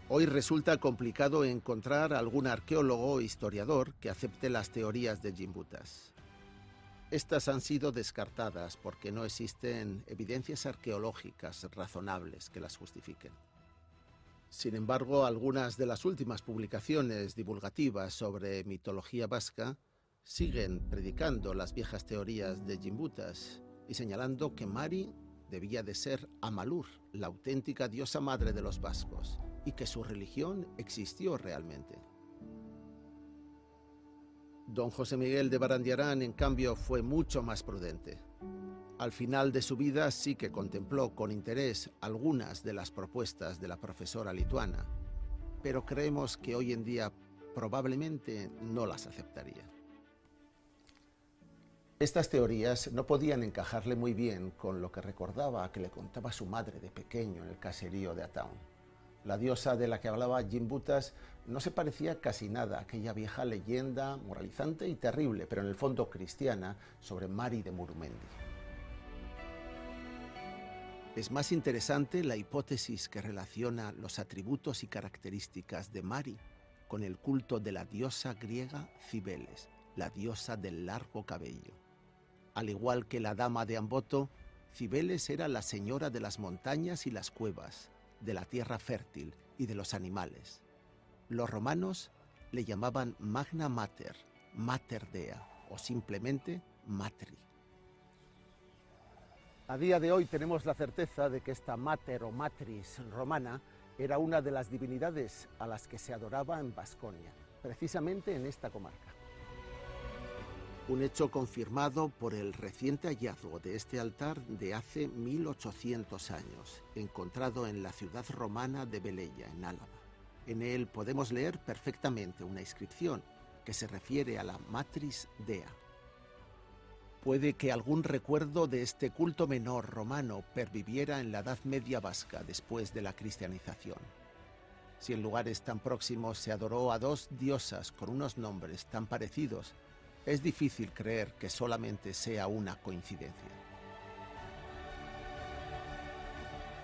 Speaker 1: Hoy resulta complicado encontrar algún arqueólogo o historiador que acepte las teorías de Gimbutas. Estas han sido descartadas porque no existen evidencias arqueológicas razonables que las justifiquen. Sin embargo, algunas de las últimas publicaciones divulgativas sobre mitología vasca siguen predicando las viejas teorías de Gimbutas y señalando que Mari debía de ser Amalur, la auténtica diosa madre de los vascos, y que su religión existió realmente. Don José Miguel de Barandiarán, en cambio, fue mucho más prudente. Al final de su vida sí que contempló con interés algunas de las propuestas de la profesora lituana, pero creemos que hoy en día probablemente no las aceptaría. Estas teorías no podían encajarle muy bien con lo que recordaba que le contaba su madre de pequeño en el caserío de Ataun. La diosa de la que hablaba Gimbutas no se parecía casi nada a aquella vieja leyenda moralizante y terrible, pero en el fondo cristiana, sobre Mari de Murumendi. Es más interesante la hipótesis que relaciona los atributos y características de Mari con el culto de la diosa griega Cibeles, la diosa del largo cabello. Al igual que la dama de Amboto, Cibeles era la señora de las montañas y las cuevas,
Speaker 5: de la tierra fértil y de los animales. Los romanos le llamaban Magna Mater, Mater Dea o simplemente Matri.
Speaker 1: A día de hoy tenemos la certeza de que esta Mater o Matris romana era una de las divinidades a las que se adoraba en Baskonia, precisamente en esta comarca.
Speaker 5: Un hecho confirmado por el reciente hallazgo de este altar de hace 1800 años, encontrado en la ciudad romana de Velella, en Álava. En él podemos leer perfectamente una inscripción que se refiere a la Matris Dea. Puede que algún recuerdo de este culto menor romano perviviera en la Edad Media vasca después de la cristianización. Si en lugares tan próximos se adoró a dos diosas con unos nombres tan parecidos, es difícil creer que solamente sea una coincidencia.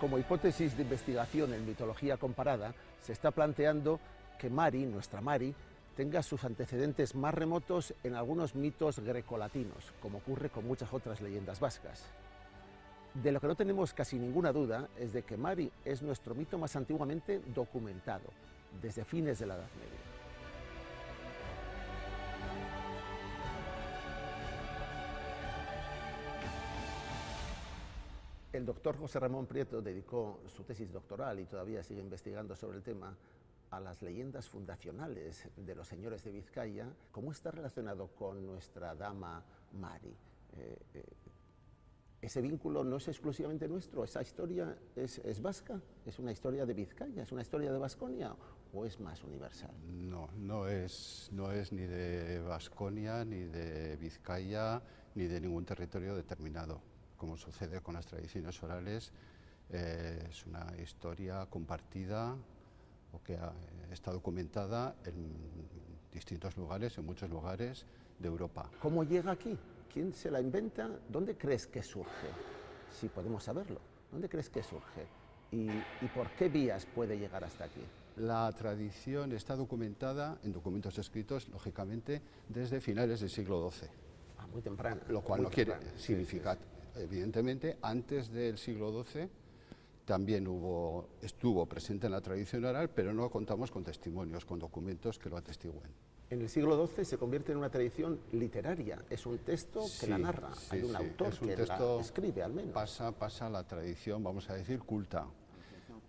Speaker 1: Como hipótesis de investigación en mitología comparada, se está planteando que Mari, nuestra Mari, tenga sus antecedentes más remotos en algunos mitos grecolatinos, como ocurre con muchas otras leyendas vascas. De lo que no tenemos casi ninguna duda es de que Mari es nuestro mito más antiguamente documentado, desde fines de la Edad Media. El doctor José Ramón Prieto dedicó su tesis doctoral y todavía sigue investigando sobre el tema a las leyendas fundacionales de los señores de Vizcaya. ¿Cómo está relacionado con nuestra dama Mari? ¿Ese vínculo no es exclusivamente nuestro? ¿Esa historia es vasca? ¿Es una historia de Vizcaya? ¿Es una historia de Baskonia? ¿O es más universal?
Speaker 7: No es ni de Baskonia, ni de Vizcaya, ni de ningún territorio determinado. Como sucede con las tradiciones orales, es una historia compartida o que está documentada en distintos lugares, en muchos lugares de Europa.
Speaker 1: ¿Cómo llega aquí? ¿Quién se la inventa? ¿Dónde crees que surge? Si podemos saberlo. ¿Dónde crees que surge? ¿Y por qué vías puede llegar hasta aquí?
Speaker 7: La tradición está documentada en documentos escritos, lógicamente, desde finales del siglo XII.
Speaker 1: Muy temprano.
Speaker 7: Lo cual no quiere significar, evidentemente, antes del siglo XII también estuvo presente en la tradición oral, pero no contamos con testimonios, con documentos que lo atestiguen.
Speaker 1: En el siglo XII se convierte en una tradición literaria, es un texto que la narra, hay un autor que la escribe al menos.
Speaker 7: Pasa a la tradición, vamos a decir, culta,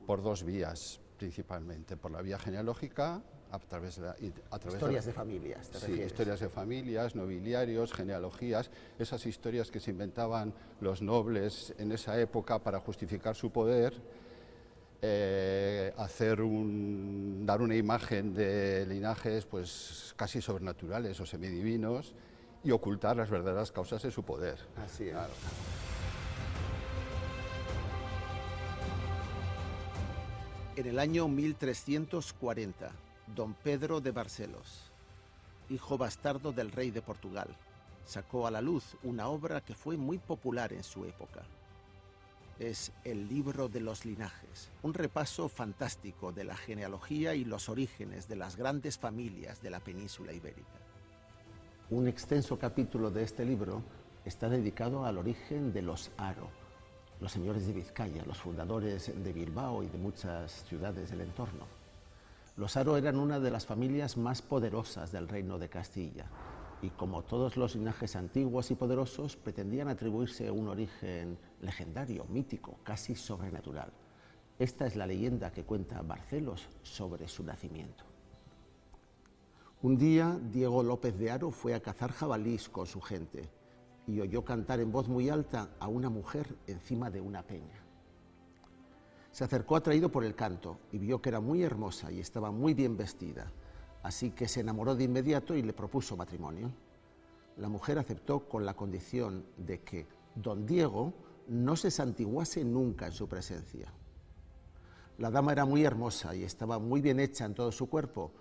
Speaker 7: por dos vías principalmente, por la vía genealógica, a través de
Speaker 1: historias de familias, ¿te refieres?
Speaker 7: Historias de familias, nobiliarios, genealogías, esas historias que se inventaban los nobles en esa época para justificar su poder, dar una imagen de linajes pues casi sobrenaturales o semidivinos y ocultar las verdaderas causas de su poder.
Speaker 1: Así es.
Speaker 7: Claro.
Speaker 5: En el año 1340, don Pedro de Barcelos, hijo bastardo del rey de Portugal, sacó a la luz una obra que fue muy popular en su época. Es el Libro de los Linajes, un repaso fantástico de la genealogía y los orígenes de las grandes familias de la península ibérica.
Speaker 1: Un extenso capítulo de este libro está dedicado al origen de los Haro, los señores de Vizcaya, los fundadores de Bilbao y de muchas ciudades del entorno. Los Haro eran una de las familias más poderosas del reino de Castilla y, como todos los linajes antiguos y poderosos, pretendían atribuirse un origen legendario, mítico, casi sobrenatural. Esta es la leyenda que cuenta Barcelos sobre su nacimiento. Un día, Diego López de Haro fue a cazar jabalís con su gente y oyó cantar en voz muy alta a una mujer encima de una peña. Se acercó atraído por el canto y vio que era muy hermosa y estaba muy bien vestida, así que se enamoró de inmediato y le propuso matrimonio. La mujer aceptó con la condición de que don Diego no se santiguase nunca en su presencia. La dama era muy hermosa y estaba muy bien hecha en todo su cuerpo,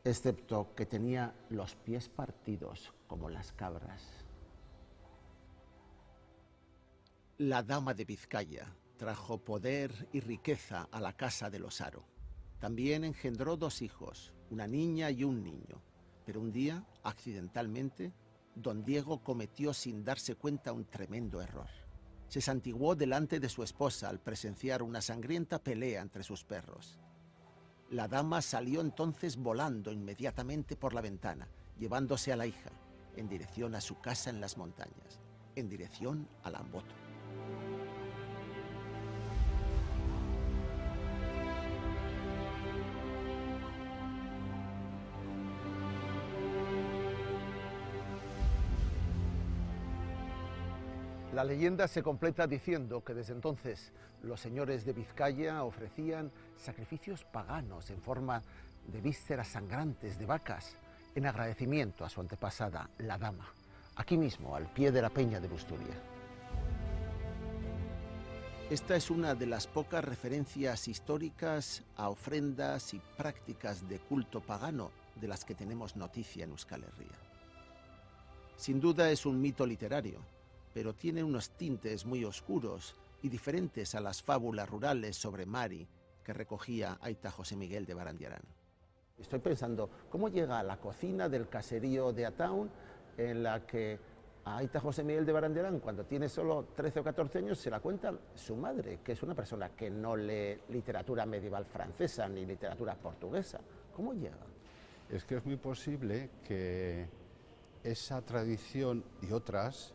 Speaker 1: excepto que tenía los pies partidos como las cabras.
Speaker 5: La dama de Vizcaya trajo poder y riqueza a la casa de los Haro. También engendró dos hijos, una niña y un niño, pero un día, accidentalmente, don Diego cometió sin darse cuenta un tremendo error.
Speaker 1: Se santiguó delante de su esposa al presenciar una sangrienta pelea entre sus perros. La dama salió entonces volando inmediatamente por la ventana, llevándose a la hija, en dirección a su casa en las montañas, en dirección a Lamboto.
Speaker 2: La leyenda se completa diciendo que desde entonces los señores de Vizcaya ofrecían sacrificios paganos en forma de vísceras sangrantes de vacas en agradecimiento a su antepasada, la dama, aquí mismo, al pie de la peña de Busturia.
Speaker 1: Esta es una de las pocas referencias históricas a ofrendas y prácticas de culto pagano de las que tenemos noticia en Euskal Herria. Sin duda es un mito literario, pero tiene unos tintes muy oscuros y diferentes a las fábulas rurales sobre Mari que recogía Aita José Miguel de Barandiarán.
Speaker 2: Estoy pensando, ¿cómo llega a la cocina del caserío de Ataun en la que a Aita José Miguel de Barandiarán, cuando tiene solo 13 o 14 años, se la cuenta su madre, que es una persona que no lee literatura medieval francesa ni literatura portuguesa? ¿Cómo llega?
Speaker 7: Es que es muy posible que esa tradición y otras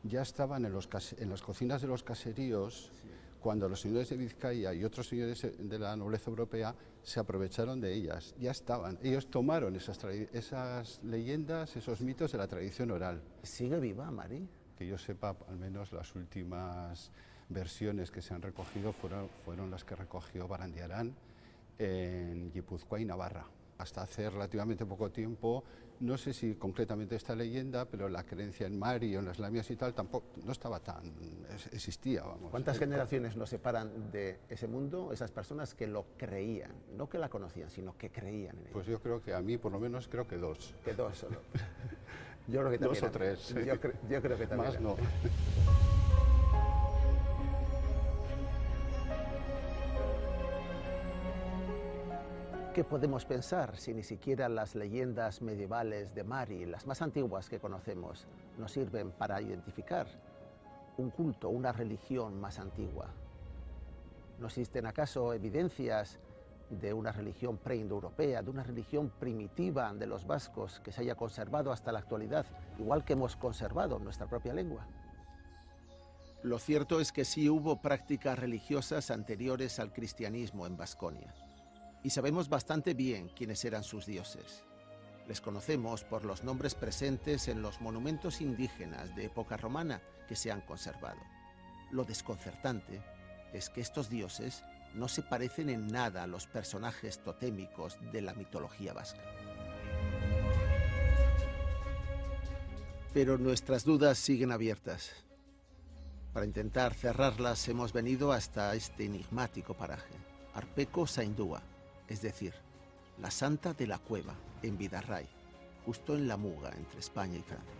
Speaker 7: ya estaban en las cocinas de los caseríos, sí, cuando los señores de Vizcaya y otros señores de la nobleza europea se aprovecharon de ellas. Ya estaban, ellos tomaron esas leyendas, esos mitos de la tradición oral.
Speaker 2: ¿Sigue viva, Mari?
Speaker 7: Que yo sepa, al menos las últimas versiones que se han recogido fueron las que recogió Barandiarán en Guipúzcoa y Navarra. Hasta hace relativamente poco tiempo, no sé si concretamente esta leyenda, pero la creencia en Mari o en las lamias y tal tampoco no estaba tan, existía, vamos.
Speaker 2: ¿Cuántas generaciones nos separan de ese mundo, esas personas que lo creían, no que la conocían, sino que creían en ella?
Speaker 7: Pues yo creo que a mí, por lo menos, creo que dos.
Speaker 2: Que dos solo. Yo creo que también.
Speaker 7: 2 o 3.
Speaker 2: Yo creo que también.
Speaker 7: Más no.
Speaker 2: ¿Qué podemos pensar si ni siquiera las leyendas medievales de Mari, las más antiguas que conocemos, nos sirven para identificar un culto, una religión más antigua? ¿No existen acaso evidencias de una religión preindoeuropea, de una religión primitiva de los vascos que se haya conservado hasta la actualidad, igual que hemos conservado nuestra propia lengua?
Speaker 1: Lo cierto es que sí hubo prácticas religiosas anteriores al cristianismo en Baskonia. Y sabemos bastante bien quiénes eran sus dioses. Les conocemos por los nombres presentes en los monumentos indígenas de época romana que se han conservado. Lo desconcertante es que estos dioses no se parecen en nada a los personajes totémicos de la mitología vasca. Pero nuestras dudas siguen abiertas. Para intentar cerrarlas hemos venido hasta este enigmático paraje, Arpeco Saindúa, es decir, la Santa de la Cueva, en Bidarray, justo en la Muga, entre España y Francia.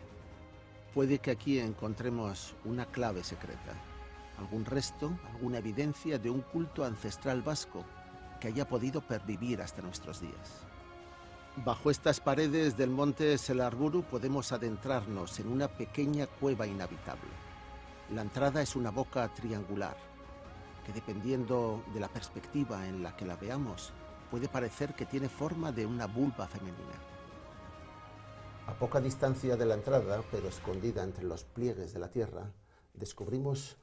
Speaker 1: Puede que aquí encontremos una clave secreta, algún resto, alguna evidencia de un culto ancestral vasco que haya podido pervivir hasta nuestros días. Bajo estas paredes del monte Selarburu podemos adentrarnos en una pequeña cueva inhabitable. La entrada es una boca triangular, que dependiendo de la perspectiva en la que la veamos, puede parecer que tiene forma de una vulva femenina.
Speaker 2: A poca distancia de la entrada, pero escondida entre los pliegues de la tierra, descubrimos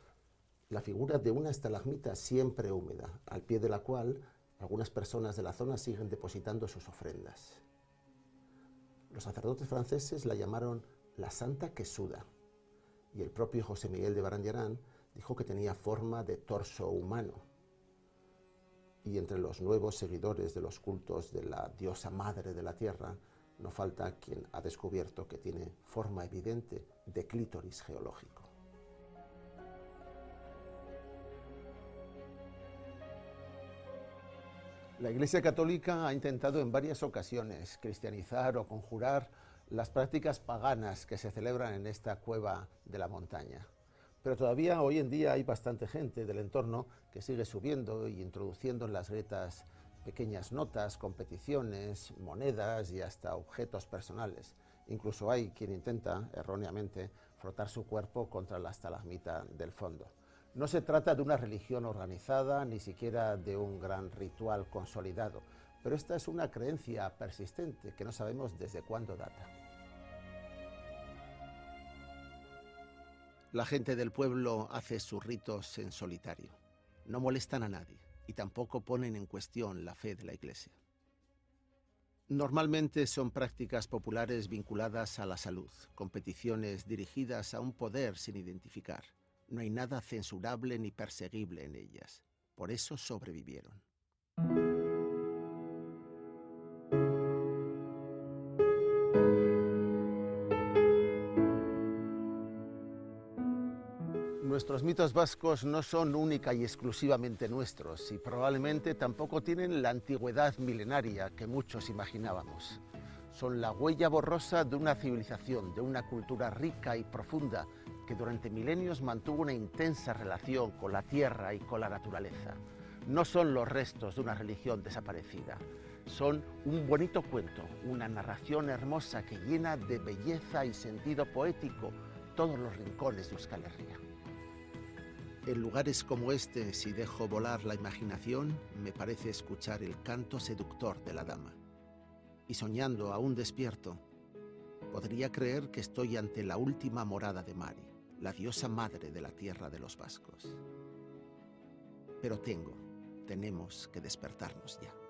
Speaker 2: la figura de una estalagmita siempre húmeda, al pie de la cual algunas personas de la zona siguen depositando sus ofrendas. Los sacerdotes franceses la llamaron la Santa que suda, y el propio José Miguel de Barandiarán dijo que tenía forma de torso humano. Y entre los nuevos seguidores de los cultos de la diosa madre de la tierra, no falta quien ha descubierto que tiene forma evidente de clítoris geológico. La Iglesia Católica ha intentado en varias ocasiones cristianizar o conjurar las prácticas paganas que se celebran en esta cueva de la montaña. Pero todavía hoy en día hay bastante gente del entorno que sigue subiendo y introduciendo en las grietas pequeñas notas, competiciones, monedas y hasta objetos personales. Incluso hay quien intenta, erróneamente,
Speaker 1: frotar su cuerpo contra la estalagmita del fondo. No se trata de una religión organizada, ni siquiera de un gran ritual consolidado, pero esta es una creencia persistente que no sabemos desde cuándo data. La gente del pueblo hace sus ritos en solitario. No molestan a nadie y tampoco ponen en cuestión la fe de la Iglesia. Normalmente son prácticas populares vinculadas a la salud, competiciones dirigidas a un poder sin identificar. No hay nada censurable ni perseguible en ellas. Por eso sobrevivieron. Nuestros mitos vascos no son única y exclusivamente nuestros y probablemente tampoco tienen la antigüedad milenaria que muchos imaginábamos. Son la huella borrosa de una civilización, de una cultura rica y profunda que durante milenios mantuvo una intensa relación con la tierra y con la naturaleza. No son los restos de una religión desaparecida, son un bonito cuento, una narración hermosa que llena de belleza y sentido poético todos los rincones de Euskal Herria. En lugares como este, si dejo volar la imaginación, me parece escuchar el canto seductor de la dama. Y soñando aún despierto, podría creer que estoy ante la última morada de Mari, la diosa madre de la tierra de los vascos. Pero tenemos que despertarnos ya.